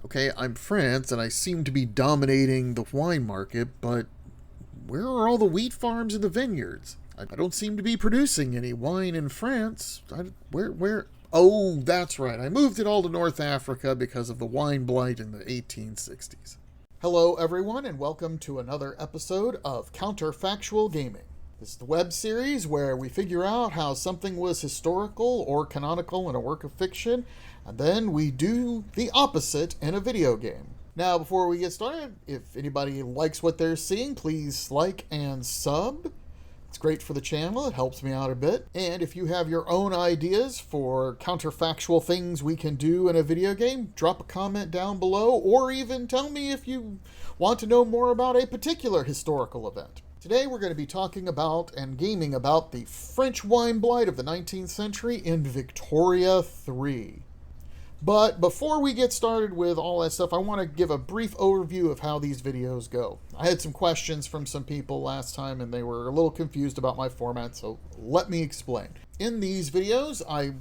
Okay, I'm France and I seem to be dominating the wine market, but where are all the wheat farms and the vineyards? I don't seem to be producing any wine in France. Where? Oh, that's right. I moved it all to North Africa because of the wine blight in the 1860s. Hello, everyone, and welcome to another episode of Counterfactual Gaming. This is the web series where we figure out how something was historical or canonical in a work of fiction, and then we do the opposite in a video game. Now, before we get started, if anybody likes what they're seeing, please like and sub. It's great for the channel. It helps me out a bit. And if you have your own ideas for counterfactual things we can do in a video game, drop a comment down below, or even tell me if you want to know more about a particular historical event. Today we're going to be talking about and gaming about the French wine blight of the 19th century in Victoria 3. But before we get started with all that stuff, I want to give a brief overview of how these videos go. I had some questions from some people last time and they were a little confused about my format, so let me explain. In these videos, I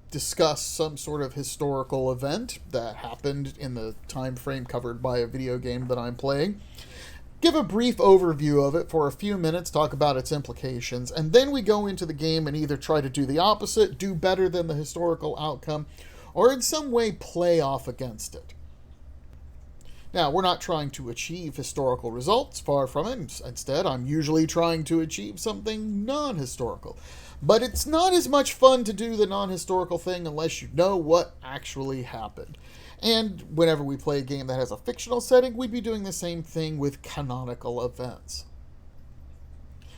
discuss some sort of historical event that happened in the time frame covered by a video game that I'm playing. Give a brief overview of it for a few minutes, talk about its implications, and then we go into the game and either try to do the opposite, do better than the historical outcome, or in some way play off against it. Now, we're not trying to achieve historical results, far from it. Instead, I'm usually trying to achieve something non-historical. But it's not as much fun to do the non-historical thing unless you know what actually happened. And whenever we play a game that has a fictional setting, we'd be doing the same thing with canonical events.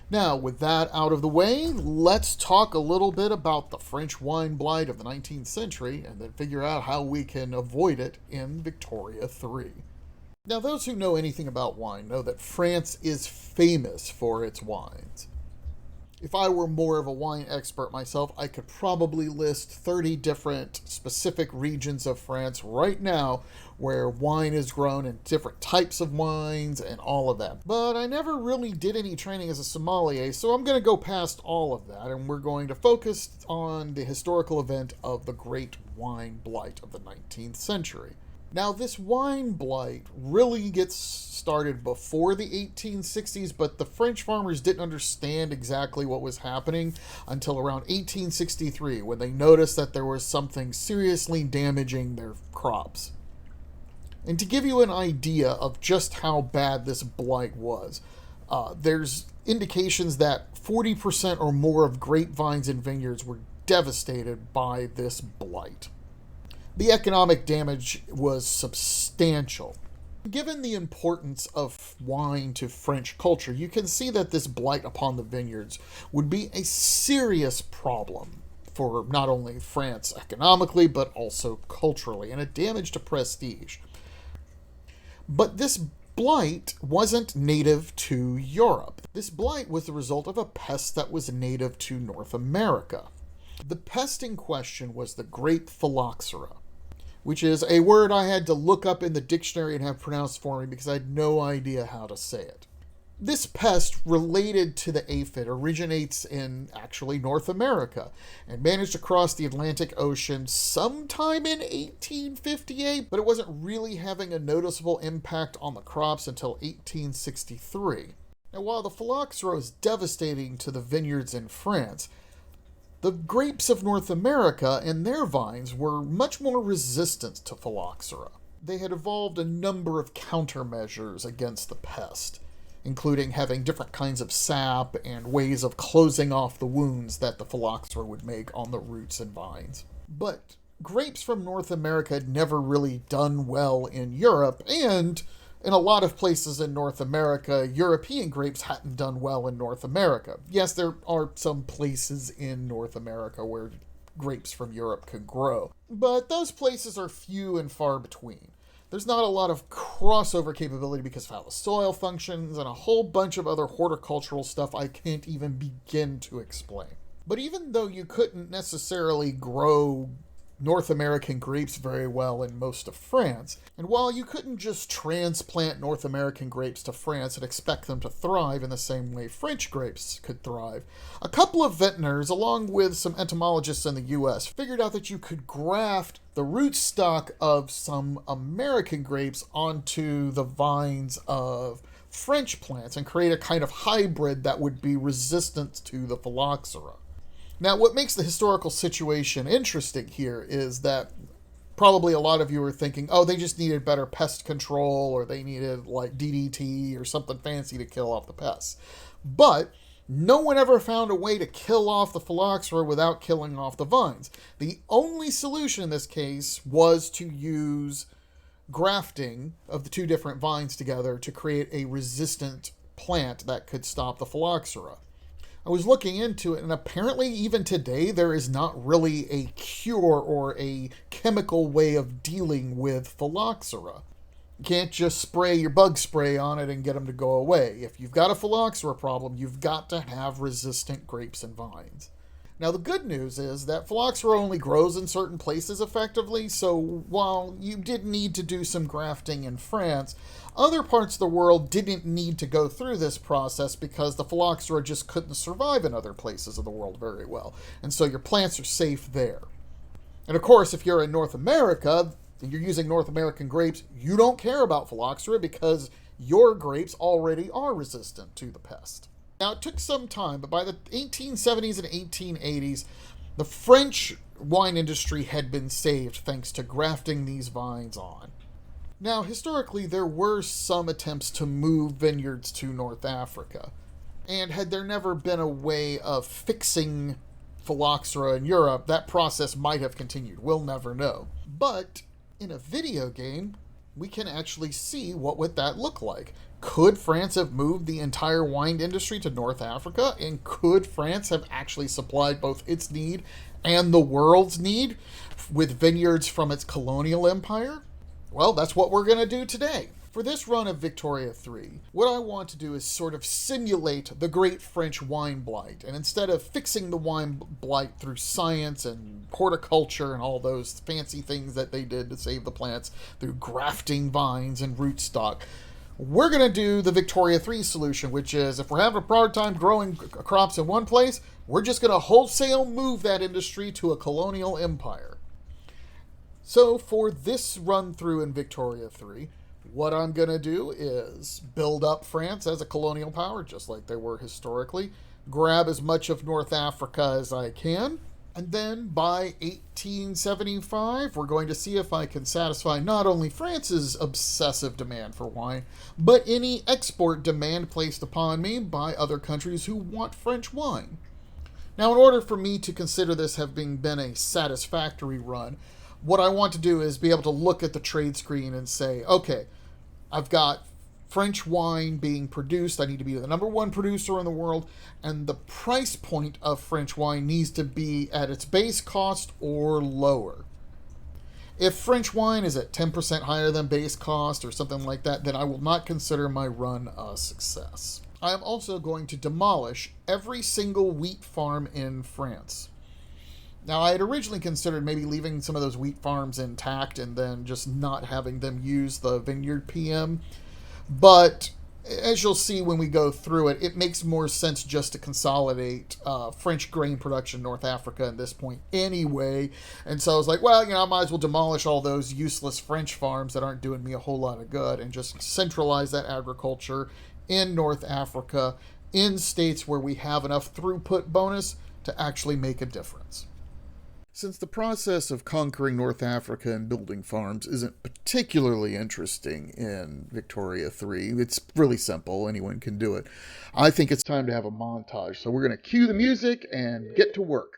Now, with that out of the way, let's talk a little bit about the French wine blight of the 19th century and then figure out how we can avoid it in Victoria 3. Now, those who know anything about wine know that France is famous for its wines. If I were more of a wine expert myself, I could probably list 30 different specific regions of France right now where wine is grown and different types of wines and all of that. But I never really did any training as a sommelier, so I'm going to go past all of that and we're going to focus on the historical event of the Great Wine Blight of the 19th century. Now, this wine blight really gets started before the 1860s, but the French farmers didn't understand exactly what was happening until around 1863, when they noticed that there was something seriously damaging their crops. And to give you an idea of just how bad this blight was, there's indications that 40% or more of grapevines and vineyards were devastated by this blight. The economic damage was substantial. Given the importance of wine to French culture, you can see that this blight upon the vineyards would be a serious problem for not only France economically, but also culturally, and a damage to prestige. But this blight wasn't native to Europe. This blight was the result of a pest that was native to North America. The pest in question was the grape phylloxera, which is a word I had to look up in the dictionary and have pronounced for me because I had no idea how to say it. This pest, related to the aphid, originates in actually North America and managed to cross the Atlantic Ocean sometime in 1858, but it wasn't really having a noticeable impact on the crops until 1863. Now, while the phylloxera is devastating to the vineyards in France, the grapes of North America and their vines were much more resistant to phylloxera. They had evolved a number of countermeasures against the pest, including having different kinds of sap and ways of closing off the wounds that the phylloxera would make on the roots and vines. But grapes from North America had never really done well in Europe, and in a lot of places in North America, European grapes hadn't done well in North America. Yes, there are some places in North America where grapes from Europe could grow, but those places are few and far between. There's not a lot of crossover capability because of how the soil functions and a whole bunch of other horticultural stuff I can't even begin to explain. But even though you couldn't necessarily grow North American grapes very well in most of France. And while you couldn't just transplant North American grapes to France and expect them to thrive in the same way French grapes could thrive, a couple of vintners, along with some entomologists in the US, figured out that you could graft the rootstock of some American grapes onto the vines of French plants and create a kind of hybrid that would be resistant to the phylloxera. Now, what makes the historical situation interesting here is that probably a lot of you are thinking, oh, they just needed better pest control, or they needed like DDT or something fancy to kill off the pests. But no one ever found a way to kill off the phylloxera without killing off the vines. The only solution in this case was to use grafting of the two different vines together to create a resistant plant that could stop the phylloxera. I was looking into it, and apparently even today there is not really a cure or a chemical way of dealing with phylloxera. You can't just spray your bug spray on it and get them to go away. If you've got a phylloxera problem, you've got to have resistant grapes and vines. Now, the good news is that phylloxera only grows in certain places effectively, so while you did need to do some grafting in France, other parts of the world didn't need to go through this process because the phylloxera just couldn't survive in other places of the world very well, and so your plants are safe there. And of course, if you're in North America, and you're using North American grapes, you don't care about phylloxera because your grapes already are resistant to the pest. Now, it took some time, but by the 1870s and 1880s, the French wine industry had been saved thanks to grafting these vines on. Now, historically, there were some attempts to move vineyards to North Africa. And had there never been a way of fixing phylloxera in Europe, that process might have continued. We'll never know. But in a video game, we can actually see what would that look like. Could France have moved the entire wine industry to North Africa? And could France have actually supplied both its need and the world's need with vineyards from its colonial empire? Well, that's what we're going to do today. For this run of Victoria 3, what I want to do is sort of simulate the great French wine blight. And instead of fixing the wine blight through science and horticulture and all those fancy things that they did to save the plants through grafting vines and rootstock, we're going to do the Victoria 3 solution, which is if we're having a hard time growing crops in one place, we're just going to wholesale move that industry to a colonial empire. So for this run through in Victoria 3, what I'm going to do is build up France as a colonial power, just like they were historically, grab as much of North Africa as I can, and then by 1875, we're going to see if I can satisfy not only France's obsessive demand for wine, but any export demand placed upon me by other countries who want French wine. Now, in order for me to consider this having been a satisfactory run, what I want to do is be able to look at the trade screen and say, okay, I've got French wine being produced. I need to be the number one producer in the world, and the price point of French wine needs to be at its base cost or lower. If French wine is at 10% higher than base cost or something like that, then I will not consider my run a success. I am also going to demolish every single wheat farm in France. Now, I had originally considered maybe leaving some of those wheat farms intact and then just not having them use the vineyard PM. But as you'll see when we go through it, it makes more sense just to consolidate French grain production in North Africa at this point anyway. And so I was like, well, I might as well demolish all those useless French farms that aren't doing me a whole lot of good and just centralize that agriculture in North Africa in states where we have enough throughput bonus to actually make a difference. Since the process of conquering North Africa and building farms isn't particularly interesting in Victoria 3, it's really simple, anyone can do it, I think it's time to have a montage. So we're going to cue the music and get to work.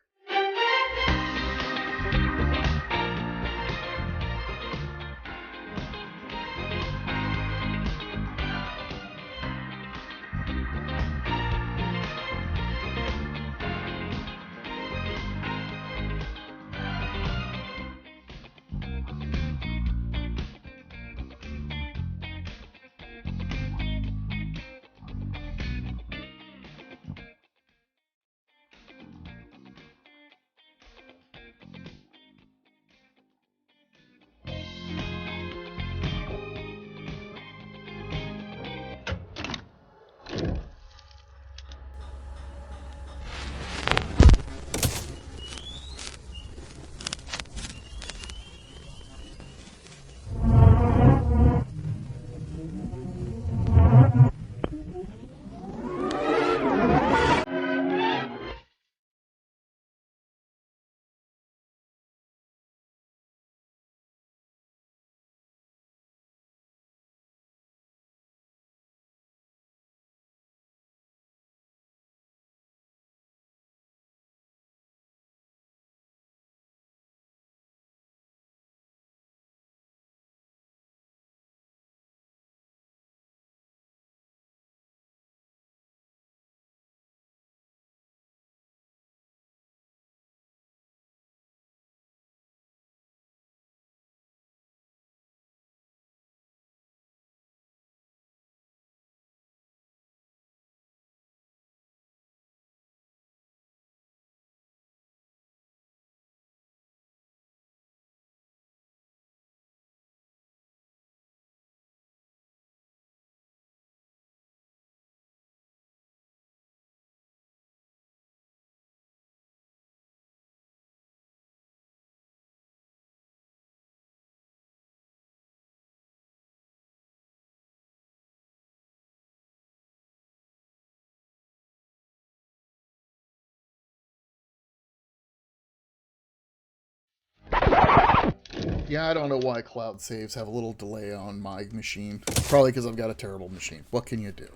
Yeah, I don't know why cloud saves have a little delay on my machine. Probably because I've got a terrible machine. What can you do?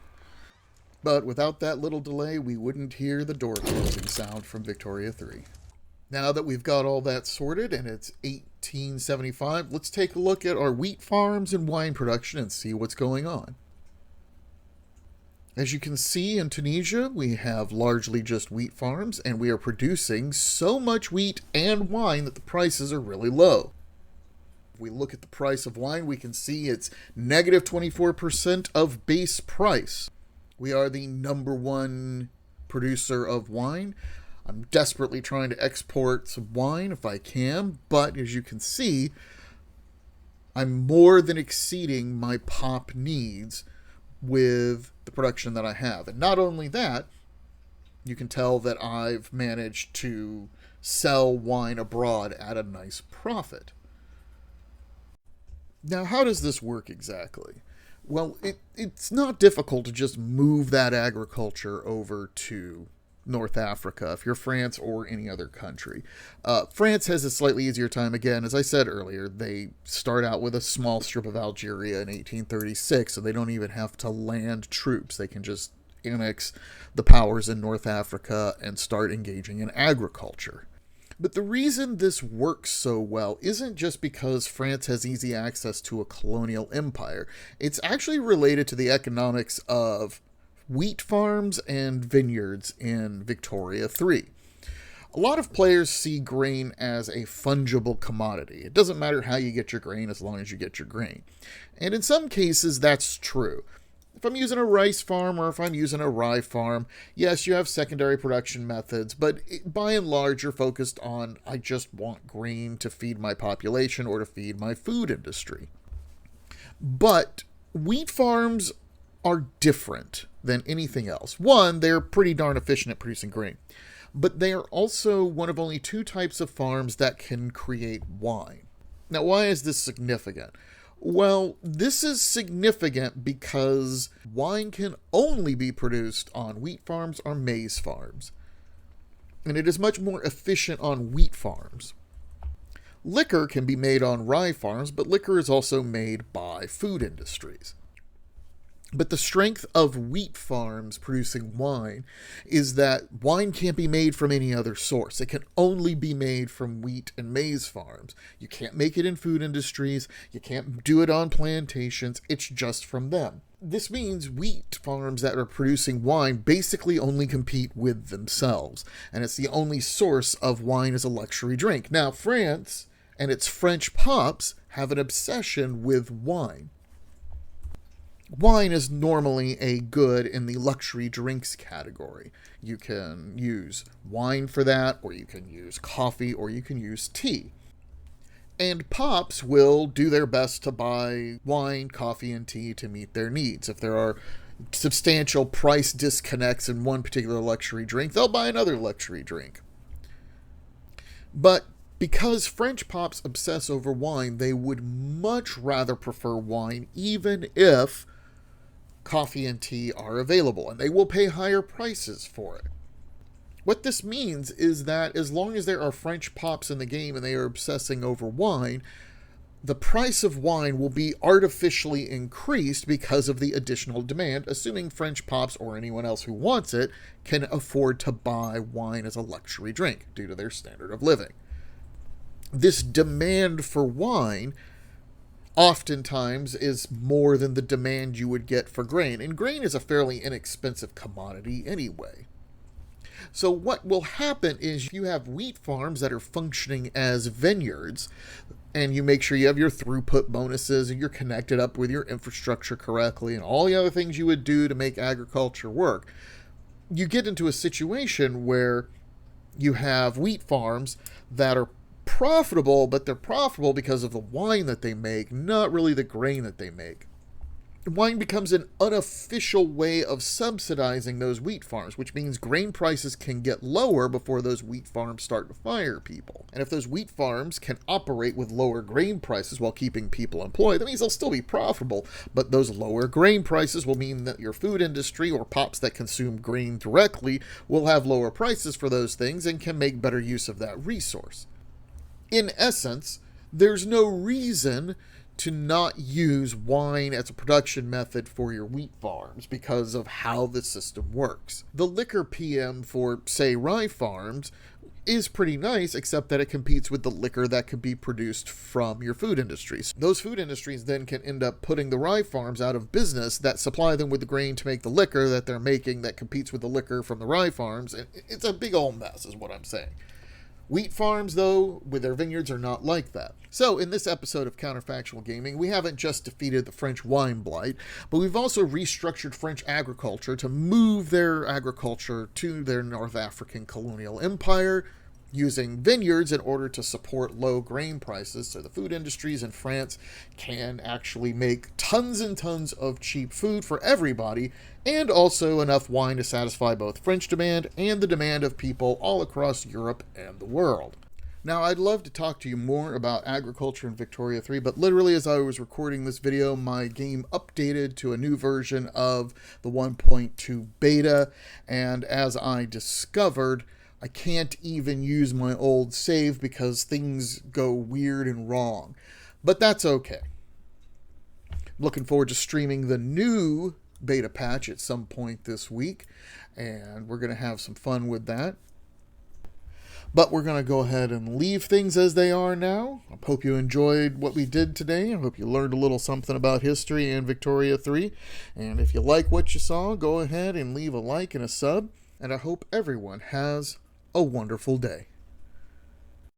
But without that little delay, we wouldn't hear the door closing sound from Victoria 3. Now that we've got all that sorted and it's 1875, let's take a look at our wheat farms and wine production and see what's going on. As you can see, in Tunisia, we have largely just wheat farms, and we are producing so much wheat and wine that the prices are really low. If we look at the price of wine, we can see it's negative 24% of base price. We are the #1 producer of wine. I'm desperately trying to export some wine if I can, but as you can see, I'm more than exceeding my pop needs with the production that I have. And not only that, you can tell that I've managed to sell wine abroad at a nice profit. Now, how does this work exactly? Well, it's not difficult to just move that agriculture over to North Africa, if you're France or any other country. France has a slightly easier time. Again, as I said earlier, they start out with a small strip of Algeria in 1836, so they don't even have to land troops. They can just annex the powers in North Africa and start engaging in agriculture. But the reason this works so well isn't just because France has easy access to a colonial empire. It's actually related to the economics of wheat farms and vineyards in Victoria 3. A lot of players see grain as a fungible commodity. It doesn't matter how you get your grain as long as you get your grain. And in some cases, that's true. If I'm using a rice farm or if I'm using a rye farm, yes, you have secondary production methods, but by and large, you're focused on, I just want grain to feed my population or to feed my food industry. But wheat farms are different than anything else. One, they're pretty darn efficient at producing grain, but they are also one of only 2 types of farms that can create wine. Now, why is this significant? Well, this is significant because wine can only be produced on wheat farms or maize farms, and it is much more efficient on wheat farms. Liquor can be made on rye farms, but liquor is also made by food industries. But the strength of wheat farms producing wine is that wine can't be made from any other source. It can only be made from wheat and maize farms. You can't make it in food industries. You can't do it on plantations. It's just from them. This means wheat farms that are producing wine basically only compete with themselves, and it's the only source of wine as a luxury drink. Now, France and its French pops have an obsession with wine. Wine is normally a good in the luxury drinks category. You can use wine for that, or you can use coffee, or you can use tea. And pops will do their best to buy wine, coffee, and tea to meet their needs. If there are substantial price disconnects in one particular luxury drink, they'll buy another luxury drink. But because French pops obsess over wine, they would much rather prefer wine, even if coffee and tea are available, and they will pay higher prices for it. What this means is that as long as there are French pops in the game and they are obsessing over wine, the price of wine will be artificially increased because of the additional demand, assuming French pops or anyone else who wants it can afford to buy wine as a luxury drink due to their standard of living. This demand for wine oftentimes is more than the demand you would get for grain, and grain is a fairly inexpensive commodity anyway. So what will happen is you have wheat farms that are functioning as vineyards, and you make sure you have your throughput bonuses and you're connected up with your infrastructure correctly and all the other things you would do to make agriculture work. You get into a situation where you have wheat farms that are profitable, but they're profitable because of the wine that they make, not really the grain that they make. Wine becomes an unofficial way of subsidizing those wheat farms, which means grain prices can get lower before those wheat farms start to fire people. And if those wheat farms can operate with lower grain prices while keeping people employed, that means they'll still be profitable, but those lower grain prices will mean that your food industry or pops that consume grain directly will have lower prices for those things and can make better use of that resource. In essence, there's no reason to not use wine as a production method for your wheat farms because of how the system works. The liquor PM for, say, rye farms is pretty nice, except that it competes with the liquor that could be produced from your food industries. Those food industries then can end up putting the rye farms out of business that supply them with the grain to make the liquor that they're making that competes with the liquor from the rye farms. It's a big old mess, is what I'm saying. Wheat farms, though, with their vineyards are not like that. So, in this episode of Counterfactual Gaming, we haven't just defeated the French wine blight, but we've also restructured French agriculture to move their agriculture to their North African colonial empire, using vineyards in order to support low grain prices so the food industries in France can actually make tons and tons of cheap food for everybody, and also enough wine to satisfy both French demand and the demand of people all across Europe and the world. Now, I'd love to talk to you more about agriculture in Victoria 3, but literally as I was recording this video, my game updated to a new version of the 1.2 beta, and as I discovered, I can't even use my old save because things go weird and wrong. But that's okay. Looking forward to streaming the new beta patch at some point this week, and we're going to have some fun with that. But we're going to go ahead and leave things as they are now. I hope you enjoyed what we did today. I hope you learned a little something about history and Victoria 3. And if you like what you saw, go ahead and leave a like and a sub. And I hope everyone has a wonderful day.